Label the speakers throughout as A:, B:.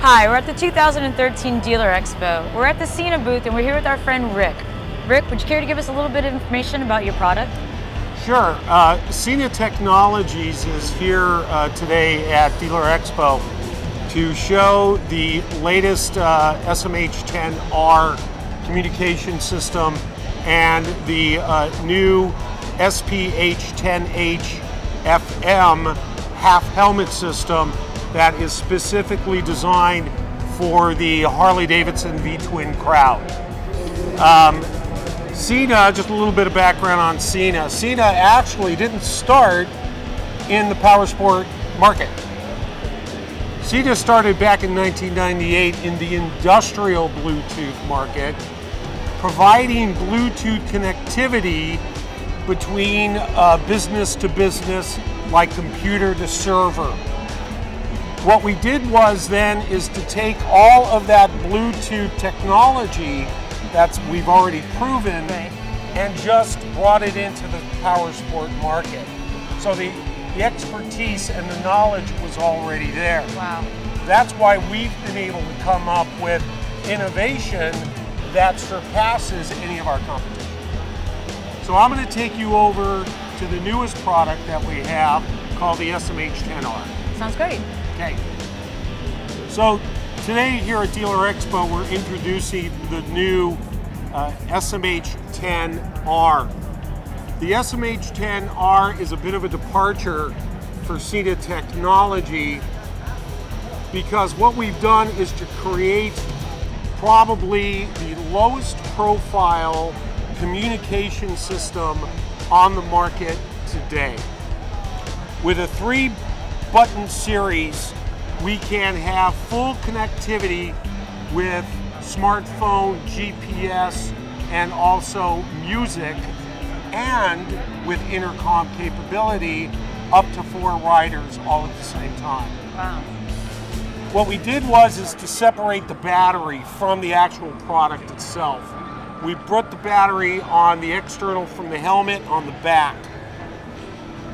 A: Hi, we're at the 2013 Dealer Expo. We're at the Sena booth and we're here with our friend Rick. Rick, would you care to give us a little bit of information about your product?
B: Sure. Sena Technologies is here today at Dealer Expo to show the latest SMH10R communication system and the new SPH10H FM half helmet system that is specifically designed for the Harley-Davidson V-twin crowd. Sena, just a little bit of background on Sena. Sena actually didn't start in the power sport market. Sena started back in 1998 in the industrial Bluetooth market, providing Bluetooth connectivity between business to business, like computer to server. What we did was then is to take all of that Bluetooth technology that we've already proven and just brought it into the power sport market. So the expertise and the knowledge was already there.
A: Wow. That's
B: why we've been able to come up with innovation that surpasses any of our competition. So I'm going to take you over to the newest product that we have called the SMH10R.
A: Sounds great.
B: Okay. So today here at Dealer Expo, we're introducing the new SMH10R. The SMH10R is a bit of a departure for Sena Technology because what we've done is to create probably the lowest profile communication system on the market today. With a 3-button series, we can have full connectivity with smartphone, GPS, and also music, and with intercom capability up to 4 riders all at the same time.
A: Wow.
B: What we did is to separate the battery from the actual product itself. We put the battery on the external from the helmet on the back.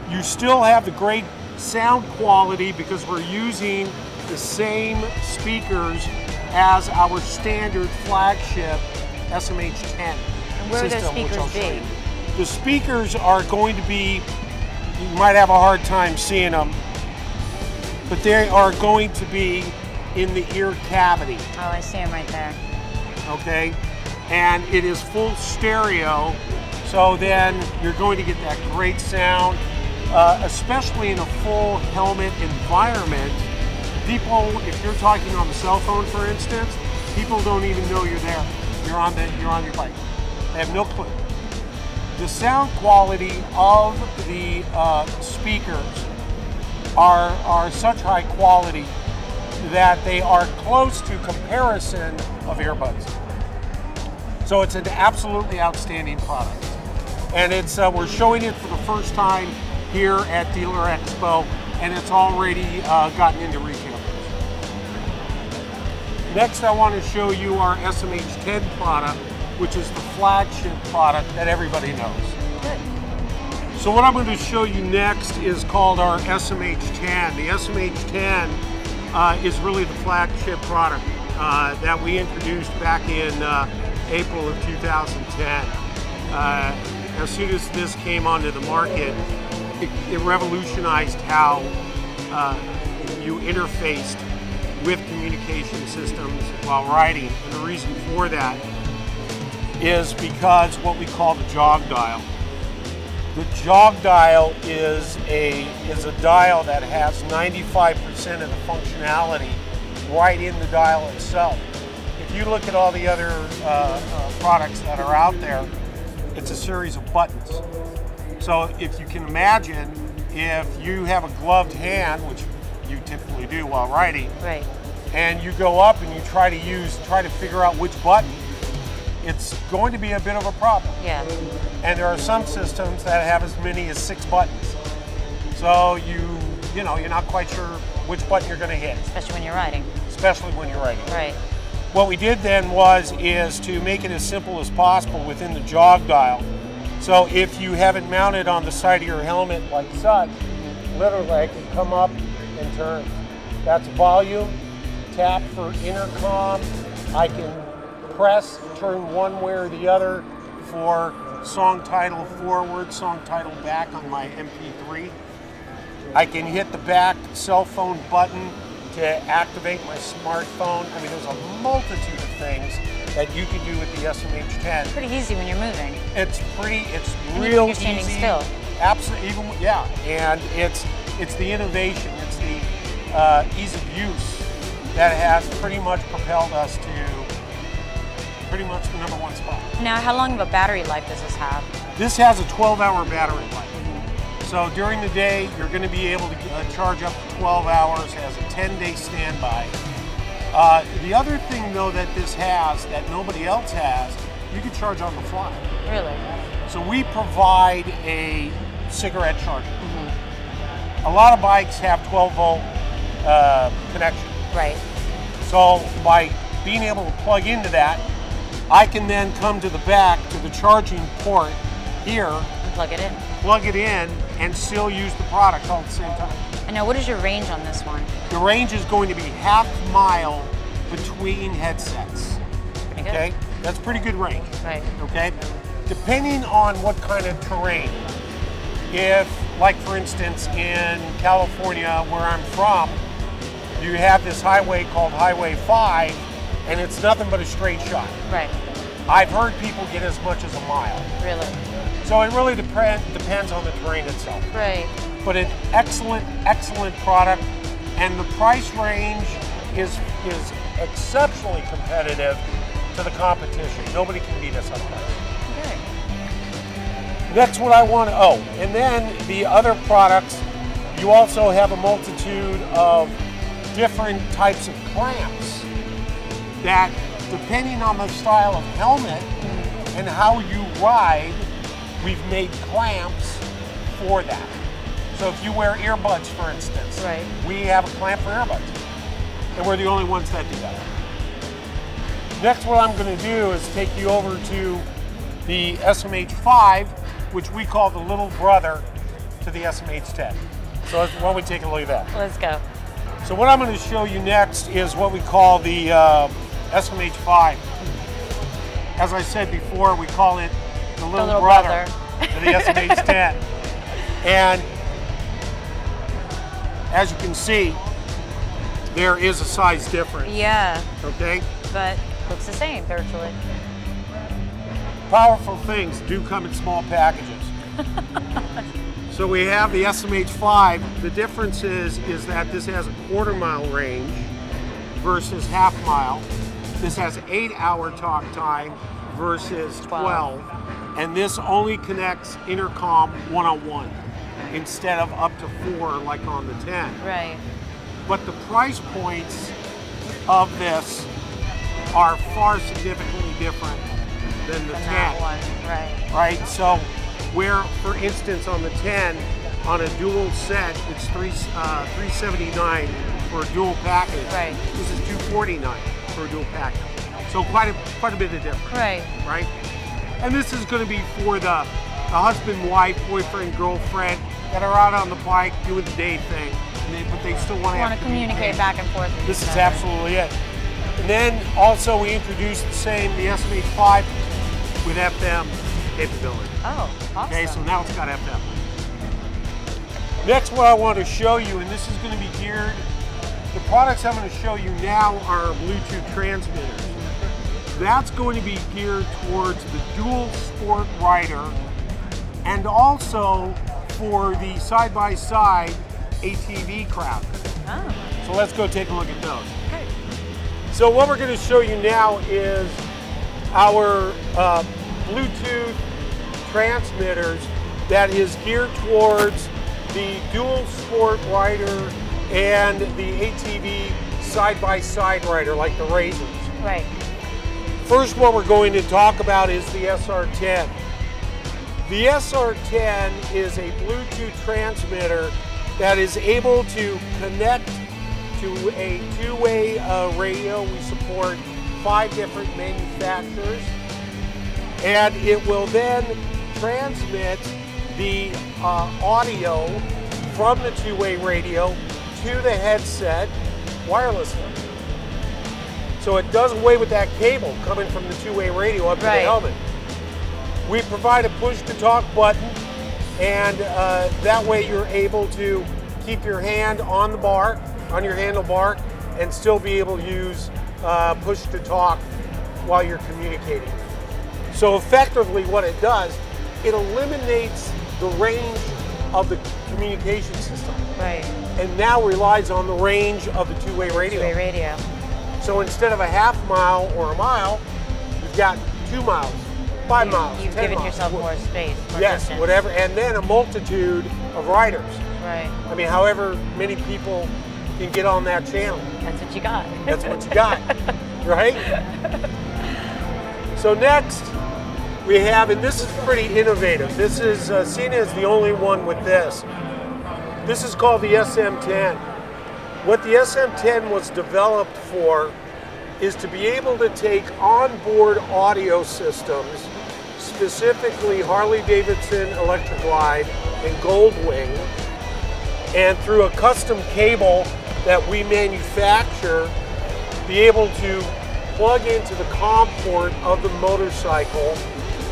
B: You still have the great sound quality because we're using the same speakers as our standard flagship SMH10
A: and where
B: system,
A: will those speakers be?
B: The speakers are going to be, you might have a hard time seeing them, but they are going to be in the ear cavity.
A: Oh, I see them right there.
B: Okay, and it is full stereo, so then you're going to get that great sound, especially in a full helmet environment. People, if you're talking on the cell phone, for instance, people don't even know you're there. You're on your bike. They have no clue. The sound quality of the speakers are such high quality that they are close to comparison of earbuds. So it's an absolutely outstanding product, and it's we're showing it for the first time here at Dealer Expo, and it's already gotten into retailers. Next, I want to show you our SMH10 product, which is the flagship product that everybody knows.
A: Good.
B: So what I'm going to show you next is called our SMH10. The SMH10 is really the flagship product that we introduced back in April of 2010. As soon as this came onto the market, it revolutionized how you interfaced with communication systems while riding. And the reason for that is because what we call the jog dial. The jog dial is a dial that has 95% of the functionality right in the dial itself. If you look at all the other products that are out there, it's a series of buttons. So if you can imagine, if you have a gloved hand, which you typically do while riding,
A: right,
B: and you go up and you try to figure out which button, it's going to be a bit of a problem.
A: Yeah.
B: And there are some systems that have as many as 6 buttons. So you're not quite sure which button you're going to hit.
A: Especially when you're riding.
B: Especially when you're riding.
A: Right.
B: What we did then is to make it as simple as possible within the jog dial. So if you have it mounted on the side of your helmet like such, literally I can come up and turn. That's volume, tap for intercom. I can press, turn one way or the other for song title forward, song title back on my MP3. I can hit the back cell phone button to activate my smartphone. I mean, there's a multitude of things that you can do with the SMH10.
A: Pretty easy when you're moving.
B: It's
A: And
B: real
A: you're standing
B: easy.
A: still.
B: Absolutely, yeah. And it's the innovation, it's the ease of use that has pretty much propelled us to pretty much the #1 spot.
A: Now, how long of a battery life does this have?
B: This has a 12-hour battery life. So during the day, you're going to be able to charge up to 12 hours, has a 10-day standby. The other thing, though, that this has that nobody else has, you can charge on the fly.
A: Really?
B: So we provide a cigarette charger. A lot of bikes have 12-volt connection.
A: Right.
B: So by being able to plug into that, I can then come to the back to the charging port here,
A: And
B: plug it in, and still use the product all at the same time.
A: And now, what is your range on this one?
B: The range is going to be half mile between headsets.
A: Pretty good.
B: Okay, that's pretty good range.
A: Right.
B: Okay, depending on what kind of terrain. If, like for instance, in California, where I'm from, you have this highway called Highway 5, and it's nothing but a straight shot.
A: Right.
B: I've heard people get as much as a mile.
A: Really?
B: So it really depends on the terrain itself.
A: Right.
B: But an excellent, excellent product, and the price range is exceptionally competitive to the competition. Nobody can beat us on price.
A: Okay.
B: That's what I want to, and then the other products, you also have a multitude of different types of clamps that, depending on the style of helmet and how you ride, we've made clamps for that. So if you wear earbuds, for instance,
A: Right.
B: we have a clamp for earbuds. And we're the only ones that do that. Next, what I'm going to do is take you over to the SMH5, which we call the little brother to the SMH10. So why don't we take a look at that?
A: Let's go.
B: So what I'm going to show you next is what we call the SMH5. As I said before, we call it the little brother to the SMH10. And as you can see, there is a size difference.
A: Yeah.
B: Okay?
A: But looks the same virtually.
B: Powerful things do come in small packages. So we have the SMH5. The difference is that this has a quarter-mile range versus half-mile. This has 8-hour talk time versus 12. And this only connects intercom one-on-one instead of up to 4 like on the 10.
A: Right.
B: But the price points of this are far significantly different than the 10.
A: That one. Right.
B: Right? So where, for instance, on the 10, on a dual set, it's $379 for a dual package.
A: Right.
B: This is $249 for a dual package. So quite a bit of difference.
A: Right.
B: Right? And this is going to be for the husband, wife, boyfriend, girlfriend that are out on the bike doing the day thing, but they still want to
A: communicate back and forth with
B: This
A: each
B: is
A: other.
B: absolutely it. And then also we introduced the SMH5 with FM capability.
A: Oh, awesome.
B: Okay, so now it's got FM. Next, what I want to show you, and this is going to be geared, the products I'm going to show you now are Bluetooth transmitters. That's going to be geared towards the dual sport rider and also for the side-by-side ATV crowd.
A: Oh.
B: So let's go take a look at those.
A: Okay.
B: So what we're going to show you now is our Bluetooth transmitters that is geared towards the dual sport rider and the ATV side-by-side rider, like the Razors.
A: Right.
B: First, what we're going to talk about is the SR10. The SR10 is a Bluetooth transmitter that is able to connect to a two-way radio. We support 5 different manufacturers, and it will then transmit the audio from the two-way radio to the headset wirelessly. So it does away with that cable coming from the two-way radio up to the helmet. We provide a push-to-talk button, and that way you're able to keep your hand on the bar, on your handlebar, and still be able to use push-to-talk while you're communicating. So effectively what it does, it eliminates the range of the communication system.
A: Right.
B: And now relies on the range of the two-way radio.
A: Two-way radio.
B: So instead of a half mile or a mile, you've got 2 miles, 5 miles,
A: You've
B: 10
A: given
B: miles.
A: yourself more space, more
B: yes,
A: distance.
B: whatever, and then a multitude of riders.
A: Right.
B: I mean, however many people can get on that channel.
A: That's what you got.
B: That's what you got, right? So next, we have, and this is pretty innovative. This is, Sena is the only one with this. This is called the SM10. What the SM10 was developed for is to be able to take onboard audio systems, specifically Harley-Davidson Electric Glide and Goldwing, and through a custom cable that we manufacture, be able to plug into the COM port of the motorcycle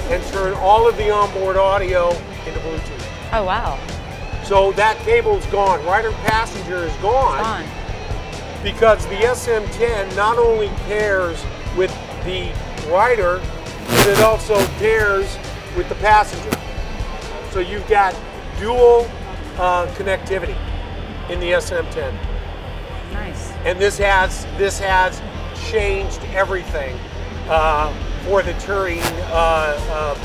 B: and turn all of the onboard audio into Bluetooth.
A: Oh, wow.
B: So that cable's gone. Rider-passenger is gone. Because the SM10 not only pairs with the rider, but it also pairs with the passenger. So you've got dual connectivity in the SM10.
A: Nice.
B: And this has changed everything for the touring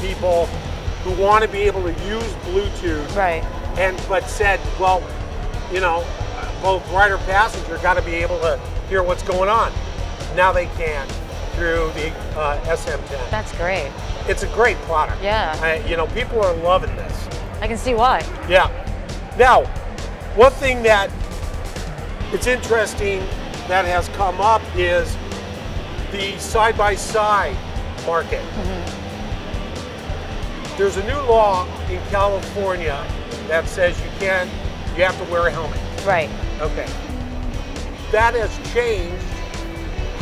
B: people who want to be able to use Bluetooth.
A: Right.
B: But said, well, you know, both rider passenger got to be able to hear what's going on. Now they can through the SM10.
A: That's great.
B: It's a great product.
A: Yeah.
B: You know, people are loving this.
A: I can see why.
B: Yeah. Now, one thing that it's interesting that has come up is the side-by-side market.
A: Mm-hmm.
B: There's a new law in California that says you have to wear a helmet.
A: Right.
B: Okay. That has changed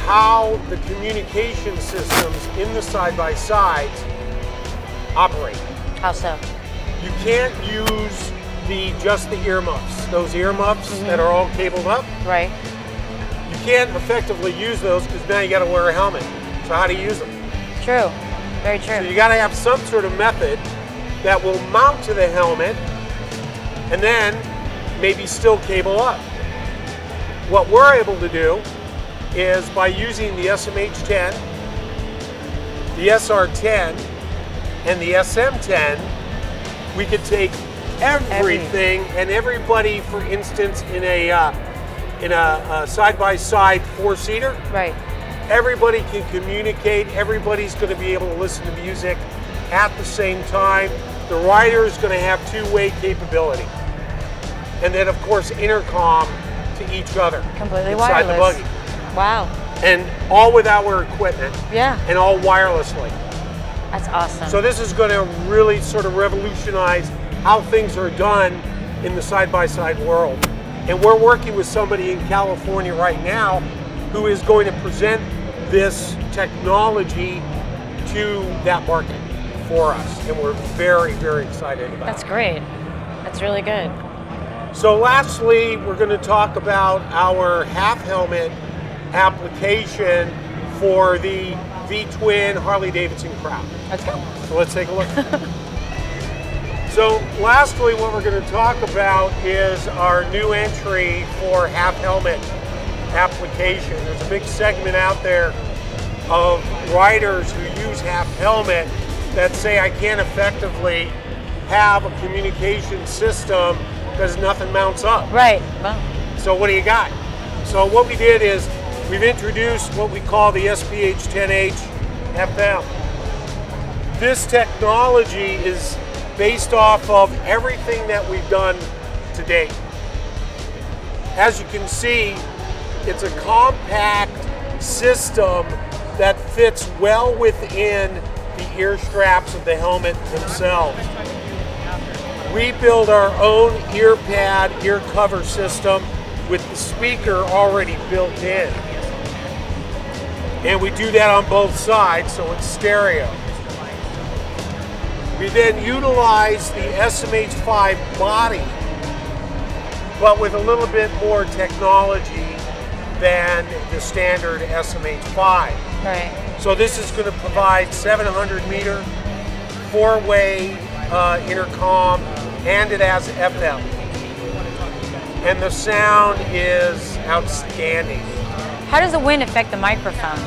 B: how the communication systems in the side-by-sides operate.
A: How so?
B: You can't use just the earmuffs, those earmuffs that are all cabled up.
A: Right.
B: You can't effectively use those because now you got to wear a helmet. So how do you use them?
A: True. Very true.
B: So you got to have some sort of method that will mount to the helmet and then maybe still cable up. What we're able to do is by using the SMH10, the SR10, and the SM10, we could take everything and everybody, for instance, in a side-by-side four-seater.
A: Right.
B: Everybody can communicate. Everybody's going to be able to listen to music at the same time. The rider is going to have two-way capability. And then, of course, intercom to each other.
A: Completely
B: inside
A: wireless.
B: the buggy.
A: Wow.
B: And all with our equipment.
A: Yeah.
B: And all wirelessly.
A: That's awesome.
B: So this is going to really sort of revolutionize how things are done in the side-by-side world. And we're working with somebody in California right now who is going to present this technology to that market for us. And we're very, very excited about it.
A: That's great. That's really good.
B: So lastly, we're going to talk about our half helmet application for the V-twin Harley-Davidson crowd.
A: Let's go.
B: So let's take a look. So lastly, what we're going to talk about is our new entry for half helmet application. There's a big segment out there of riders who use half helmet that say I can't effectively have a communication system because nothing mounts up.
A: Right. Well.
B: So what do you got? So what we did is we've introduced what we call the SPH-10H FM. This technology is based off of everything that we've done to date. As you can see, it's a compact system that fits well within the ear straps of the helmet themselves. We build our own ear pad, ear cover system with the speaker already built in. And we do that on both sides, so it's stereo. We then utilize the SMH5 body, but with a little bit more technology than the standard SMH5.
A: Right.
B: So this is going to provide 700-meter, 4-way intercom, and it has FM. And the sound is outstanding.
A: How does the wind affect the microphone?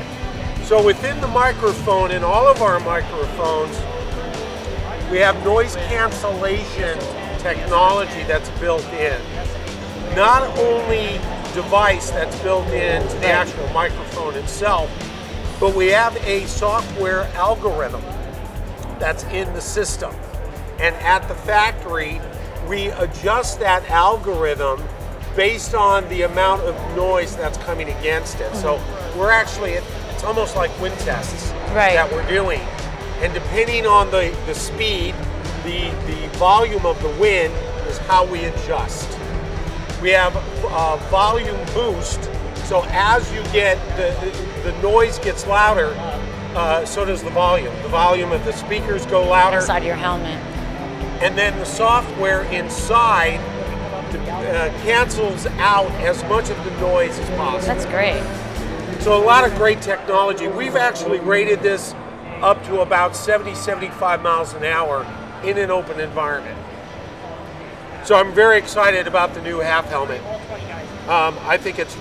B: So within the microphone, in all of our microphones, we have noise cancellation technology that's built in. Not only device that's built into the actual microphone itself, but we have a software algorithm that's in the system. And at the factory, we adjust that algorithm based on the amount of noise that's coming against it. So we're actually, it's almost like wind tests that we're doing. And depending on the speed, the volume of the wind is how we adjust. We have volume boost, so as you get, the noise gets louder, so does the volume. The volume of the speakers go louder.
A: Inside your helmet.
B: And then the software inside cancels out as much of the noise as possible.
A: That's great.
B: So a lot of great technology. We've actually rated this up to about 70, 75 miles an hour in an open environment. So I'm very excited about the new half helmet. I think it's,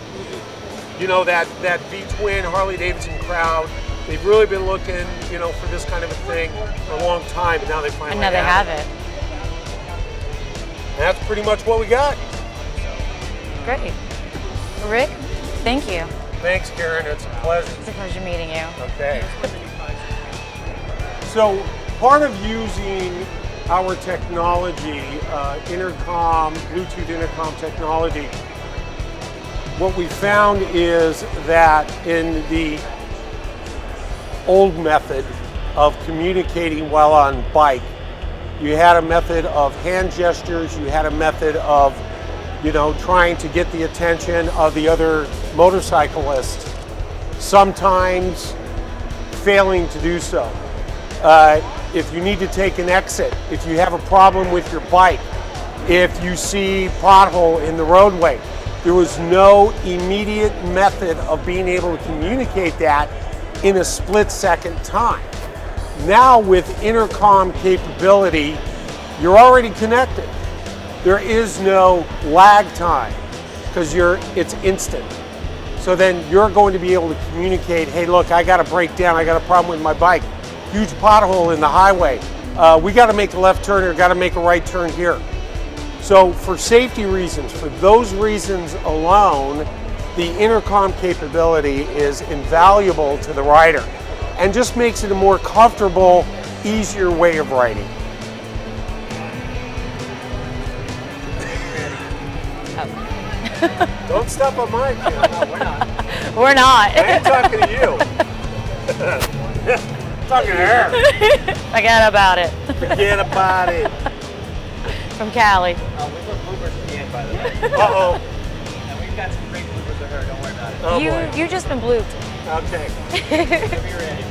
B: you know, that V-twin Harley Davidson crowd, they've really been looking, you know, for this kind of a thing for a long time, and now they finally have it. And that's pretty much what we got.
A: Great. Rick, thank you.
B: Thanks, Karen. It's a pleasure.
A: It's a pleasure meeting you.
B: Okay. So part of using our technology, intercom, Bluetooth intercom technology, what we found is that in the old method of communicating while on bike, you had a method of hand gestures, you had a method of, you know, trying to get the attention of the other motorcyclist, sometimes failing to do so. If you need to take an exit, if you have a problem with your bike, if you see pothole in the roadway, there was no immediate method of being able to communicate that in a split-second time. Now with intercom capability, you're already connected. There is no lag time because it's instant. So then you're going to be able to communicate, hey look, I got a breakdown, I got a problem with my bike. Huge pothole in the highway. We got to make a left turn or got to make a right turn here. So for safety reasons, for those reasons alone, the intercom capability is invaluable to the rider and just makes it a more comfortable, easier way of riding. Don't step on mine. No, we're not.
A: We're not.
B: I ain't talking to you. Talking to her.
A: Forget about it.
B: Forget about it.
A: From Cali.
C: We put bloopers at the end, by the way.
B: Uh-oh.
C: And we've got some great bloopers of her, don't worry about it.
B: Oh, boy.
A: You just been blooped.
B: Okay.
C: Be ready.